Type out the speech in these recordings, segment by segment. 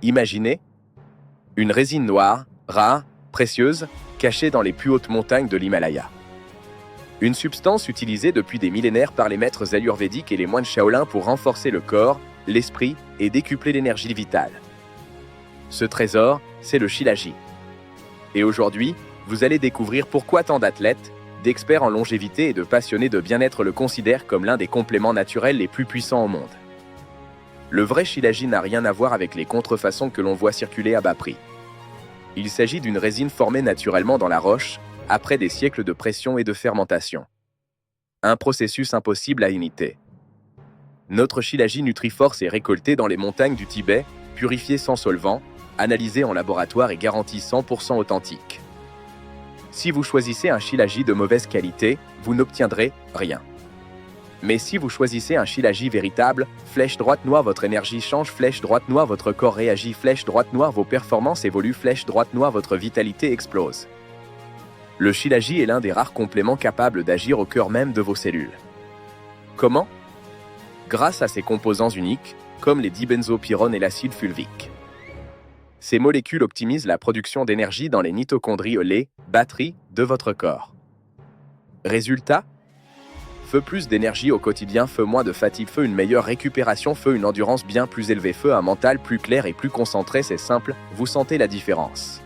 Imaginez une résine noire, rare, précieuse, cachée dans les plus hautes montagnes de l'Himalaya. Une substance utilisée depuis des millénaires par les maîtres ayurvédiques et les moines Shaolin pour renforcer le corps, l'esprit et décupler l'énergie vitale. Ce trésor, c'est le Shilajit. Et aujourd'hui, vous allez découvrir pourquoi tant d'athlètes, d'experts en longévité et de passionnés de bien-être le considèrent comme l'un des compléments naturels les plus puissants au monde. Le vrai Shilajit n'a rien à voir avec les contrefaçons que l'on voit circuler à bas prix. Il s'agit d'une résine formée naturellement dans la roche, après des siècles de pression et de fermentation. Un processus impossible à imiter. Notre Shilajit Nutriforce est récolté dans les montagnes du Tibet, purifié sans solvant, analysé en laboratoire et garanti 100% authentique. Si vous choisissez un Shilajit de mauvaise qualité, vous n'obtiendrez rien. Mais si vous choisissez un Shilajit véritable, flèche droite noire votre énergie change, flèche droite noire votre corps réagit, flèche droite noire vos performances évoluent, flèche droite noire votre vitalité explose. Le Shilajit est l'un des rares compléments capables d'agir au cœur même de vos cellules. Comment ? Grâce à ses composants uniques, comme les dibenzopyrones et l'acide fulvique. Ces molécules optimisent la production d'énergie dans les mitochondries, les batteries de votre corps. Résultat ? Feu plus d'énergie au quotidien, feu moins de fatigue, feu une meilleure récupération, feu une endurance bien plus élevée, feu un mental plus clair et plus concentré, c'est simple, vous sentez la différence.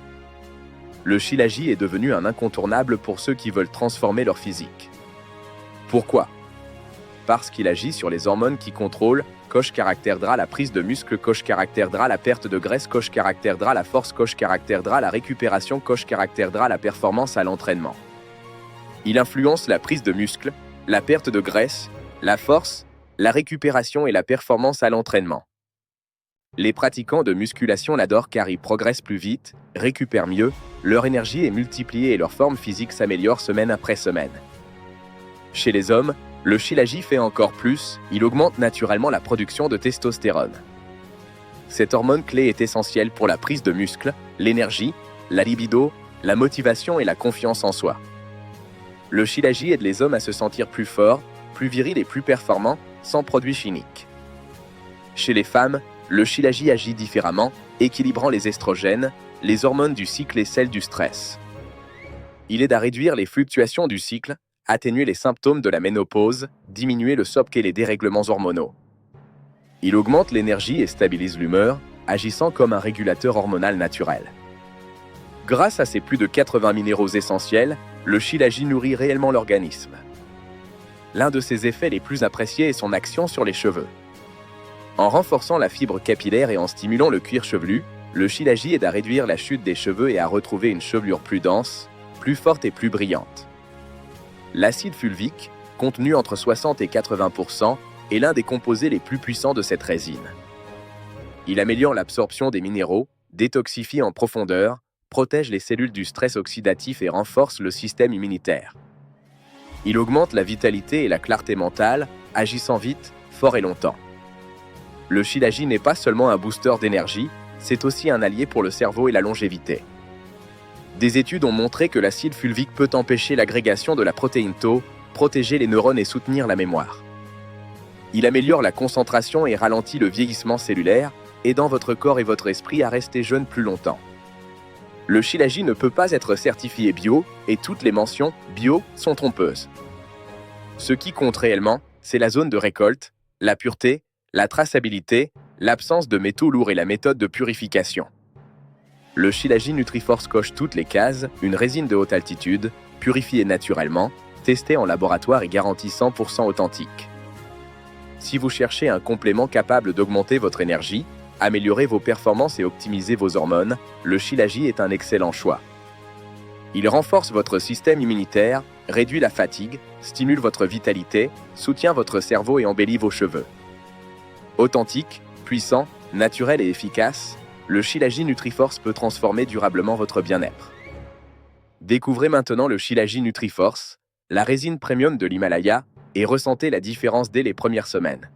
Le Shilajit est devenu un incontournable pour ceux qui veulent transformer leur physique. Pourquoi ? Parce qu'il agit sur les hormones qui contrôlent coche caractère DRA la prise de muscle, coche caractère DRA la perte de graisse, coche caractère DRA la force, coche caractère DRA la récupération, coche caractère DRA la performance à l'entraînement. Il influence la prise de muscle, la perte de graisse, la force, la récupération et la performance à l'entraînement. Les pratiquants de musculation l'adorent car ils progressent plus vite, récupèrent mieux, leur énergie est multipliée et leur forme physique s'améliore semaine après semaine. Chez les hommes, le Shilajit fait encore plus, il augmente naturellement la production de testostérone. Cette hormone clé est essentielle pour la prise de muscle, l'énergie, la libido, la motivation et la confiance en soi. Le Shilajit aide les hommes à se sentir plus forts, plus virils et plus performants, sans produits chimiques. Chez les femmes, le Shilajit agit différemment, équilibrant les estrogènes, les hormones du cycle et celles du stress. Il aide à réduire les fluctuations du cycle, atténuer les symptômes de la ménopause, diminuer le SOPK et les dérèglements hormonaux. Il augmente l'énergie et stabilise l'humeur, agissant comme un régulateur hormonal naturel. Grâce à ses plus de 80 minéraux essentiels, le Shilajit nourrit réellement l'organisme. L'un de ses effets les plus appréciés est son action sur les cheveux. En renforçant la fibre capillaire et en stimulant le cuir chevelu, le Shilajit aide à réduire la chute des cheveux et à retrouver une chevelure plus dense, plus forte et plus brillante. L'acide fulvique, contenu entre 60 et 80%, est l'un des composés les plus puissants de cette résine. Il améliore l'absorption des minéraux, détoxifie en profondeur, protège les cellules du stress oxydatif et renforce le système immunitaire. Il augmente la vitalité et la clarté mentale, agissant vite, fort et longtemps. Le Shilajit n'est pas seulement un booster d'énergie, c'est aussi un allié pour le cerveau et la longévité. Des études ont montré que l'acide fulvique peut empêcher l'agrégation de la protéine Tau, protéger les neurones et soutenir la mémoire. Il améliore la concentration et ralentit le vieillissement cellulaire, aidant votre corps et votre esprit à rester jeunes plus longtemps. Le Shilajit ne peut pas être certifié bio et toutes les mentions bio sont trompeuses. Ce qui compte réellement, c'est la zone de récolte, la pureté, la traçabilité, l'absence de métaux lourds et la méthode de purification. Le Shilajit Nutriforce coche toutes les cases, une résine de haute altitude, purifiée naturellement, testée en laboratoire et garantie 100% authentique. Si vous cherchez un complément capable d'augmenter votre énergie, améliorer vos performances et optimiser vos hormones, le Shilajit est un excellent choix. Il renforce votre système immunitaire, réduit la fatigue, stimule votre vitalité, soutient votre cerveau et embellit vos cheveux. Authentique, puissant, naturel et efficace, le Shilajit Nutriforce peut transformer durablement votre bien-être. Découvrez maintenant le Shilajit Nutriforce, la résine premium de l'Himalaya, et ressentez la différence dès les premières semaines.